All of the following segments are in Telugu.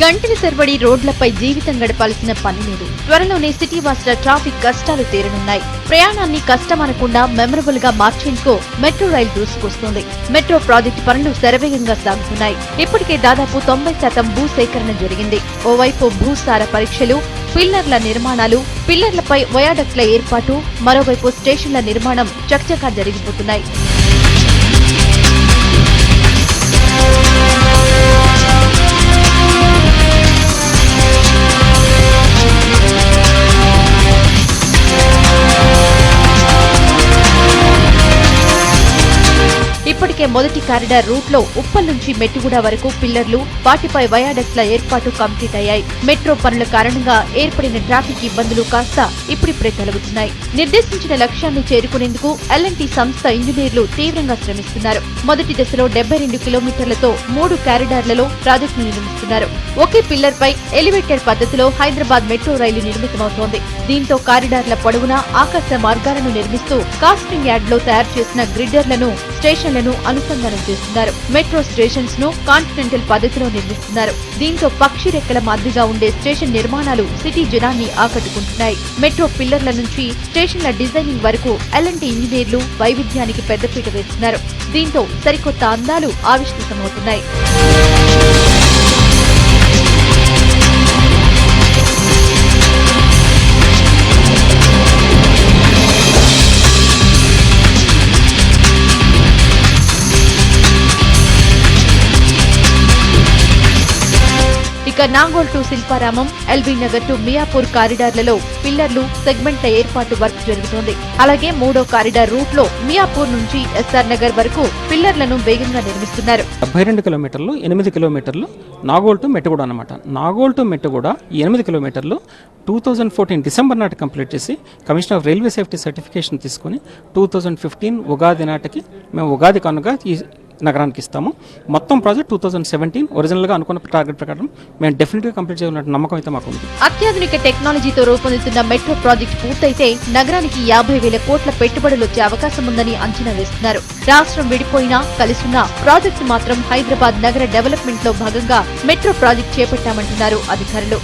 గంటల తరబడి రోడ్లపై జీవితం గడపాల్సిన పని లేదు. త్వరలోనే సిటీ వాసుల ట్రాఫిక్ కష్టాలు తీరనున్నాయి. ప్రయాణాన్ని కష్టమనకుండా మెమరబుల్ గా మార్చేందుకు మెట్రో రైలు దూసుకొస్తోంది. మెట్రో ప్రాజెక్టు పనులు శరవేగంగా సాగుతున్నాయి. ఇప్పటికే దాదాపు 90% భూ సేకరణ జరిగింది. ఓవైపు భూసార పరీక్షలు, పిల్లర్ల నిర్మాణాలు, పిల్లర్లపై వయాడక్ట్ల ఏర్పాటు, మరోవైపు స్టేషన్ల నిర్మాణం చకచకా జరిగిపోతున్నాయి. ఇప్పటికే మొదటి కారిడార్ రూట్ లో ఉప్పల్ నుంచి మెట్టిగూడ వరకు పిల్లర్లు, వాటిపై వయాడక్ట్ల ఏర్పాటు కంప్లీట్ అయ్యాయి. మెట్రో పనుల కారణంగా ఏర్పడిన ట్రాఫిక్ ఇబ్బందులు కాస్త ఇప్పుడిప్పుడే తొలగుతున్నాయి. నిర్దేశించిన లక్ష్యాన్ని చేరుకునేందుకు L&T సంస్థ ఇంజనీర్లు తీవ్రంగా శ్రమిస్తున్నారు. మొదటి దశలో 72 కిలోమీటర్లతో 3 కారిడార్లలో ప్రాజెక్టును నిర్మిస్తున్నారు. ఒకే పిల్లర్ పై ఎలివేటెడ్ పద్ధతిలో హైదరాబాద్ మెట్రో రైలు నిర్మితమవుతోంది. దీంతో కారిడార్ల పొడవునా ఆకాశ మార్గాలను నిర్మిస్తూ కాస్టింగ్ యార్డ్ లో తయారు చేసిన గ్రిడ్డర్లను, స్టేషన్లను అనుసంధానం చేస్తున్నారు. మెట్రో స్టేషన్స్ ను కాంటినెంటల్ పద్ధతిలో నిర్మిస్తున్నారు. దీంతో పక్షి రెక్కల మాదిరిగా ఉండే స్టేషన్ నిర్మాణాలు సిటీ జనాన్ని ఆకట్టుకుంటున్నాయి. మెట్రో పిల్లర్ల నుంచి స్టేషన్ల డిజైనింగ్ వరకు L&T ఇంజనీర్లు వైవిధ్యానికి పెద్దపీట వేస్తున్నారు. దీంతో సరికొత్త అందాలు ఆవిష్కృతమవుతున్నాయి. ఇక Nagole to Shilparamam, LB Nagar to Miyapur కారిడార్లలో పిల్లర్లు, సెగ్మెంట్ల ఏర్పాటు వర్క్ జరుగుతోంది. అలాగే 3వ కారిడార్ రూట్ లో మియాపూర్ నుంచి SR నగర్ వరకు పిల్లర్లను వేగంగా నిర్మిస్తున్నారు. 72 కిలోమీటర్లు, 8 కిలోమీటర్లు నాగోల్ టు మెట్టుగూడ అన్నమాట. నాగోల్ టు మెట్టుగూడ 8 కిలోమీటర్లు 2014 డిసెంబర్ నాటి కంప్లీట్ చేసి commissioner of railway safety certification తీసుకుని 2015 ఉగాది నాటికి మేము ఉగాది కానుక ఈ నగరానికి ఇస్తాము. మొత్తం ప్రాజెక్ట్ 2017 ఒరిజినల్ గా అనుకున్న టార్గెట్ ప్రకారం మేము డెఫినెట్ గా కంప్లీట్ చేయాలన్న నమ్మకం అయితే మాకు ఉంది. అత్యాధునిక టెక్నాలజీతో రూపొందుతున్న మెట్రో ప్రాజెక్ట్ పూర్తయితే నగరానికి 50,000 కోట్ల పెట్టుబడులు వచ్చే అవకాశం ఉందని అంచనా వేస్తున్నారు. రాష్ట్రం విడిపోయినా కలిసున్న ప్రాజెక్టు మాత్రం హైదరాబాద్ నగర డెవలప్మెంట్ లో భాగంగా మెట్రో ప్రాజెక్ట్ చేపట్టామంటున్నారు అధికారులు.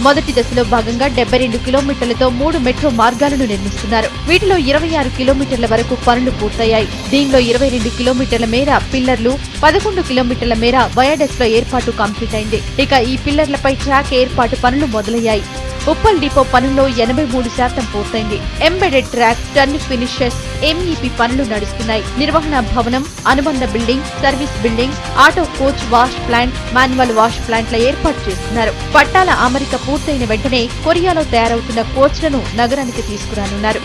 మొదటి దశలో భాగంగా 72 కిలోమీటర్లతో 3 మెట్రో మార్గాలను నిర్మిస్తున్నారు. వీటిలో 26 కిలోమీటర్ల వరకు పనులు పూర్తయ్యాయి. దీనిలో 22 కిలోమీటర్ల మేర పిల్లర్లు, 11 కిలోమీటర్ల మేర వయాడక్ట్ల ఏర్పాటు కంప్లీట్ అయింది. ఇక ఈ పిల్లర్లపై ట్రాక్ ఏర్పాటు పనులు మొదలయ్యాయి. ఉప్పల్ డిపో పనుల్లో 83% పూర్తయింది. Embedded track, turn finishes, MEP పనులు నడుస్తున్నాయి. నిర్వహణ భవనం, అనుబంధ building, service building, auto coach wash plant, manual wash ప్లాంట్ల ఏర్పాటు చేస్తున్నారు. పట్టాల అమరిక పూర్తయిన వెంటనే కొరియాలో తయారవుతున్న కోచ్లను నగరానికి తీసుకురానున్నారు.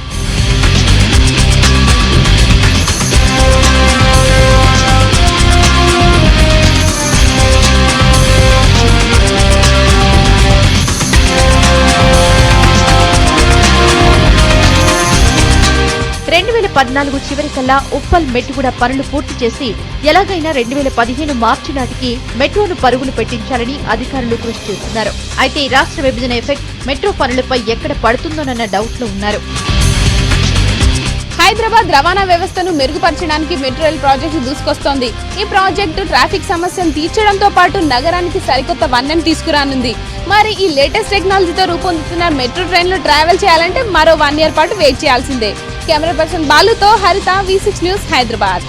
చివరికల్లా ఉప్పల్ మెట్టిగూడ పనులు పూర్తి చేసి ఎలాగైనా 2015 మార్చి నాటికి మెట్రోను పరుగులు పెట్టించాలని అధికారులు కృషి చేస్తున్నారు. అయితే రాష్ట్ర విభజన ఎఫెక్ట్ మెట్రో పనులపై ఎక్కడ పడుతుందోనన్న డౌట్ లో ఉన్నారు. హైదరాబాద్ రవాణా వ్యవస్థను మెరుగుపరచడానికి మెట్రో రైల్ ప్రాజెక్టు దూసుకొస్తోంది. ఈ ప్రాజెక్టు ట్రాఫిక్ సమస్యను తీర్చడంతో పాటు నగరానికి సరికొత్త వన్నెను తీసుకురానుంది. మరి ఈ లేటెస్ట్ టెక్నాలజీతో రూపొందుతున్న మెట్రో ట్రైన్లో ట్రావెల్ చేయాలంటే మరో 1 year పాటు వెయిట్ చేయాల్సిందే. కెమెరా పర్సన్ బాలుతో హరిత, V6 న్యూస్, హైదరాబాద్.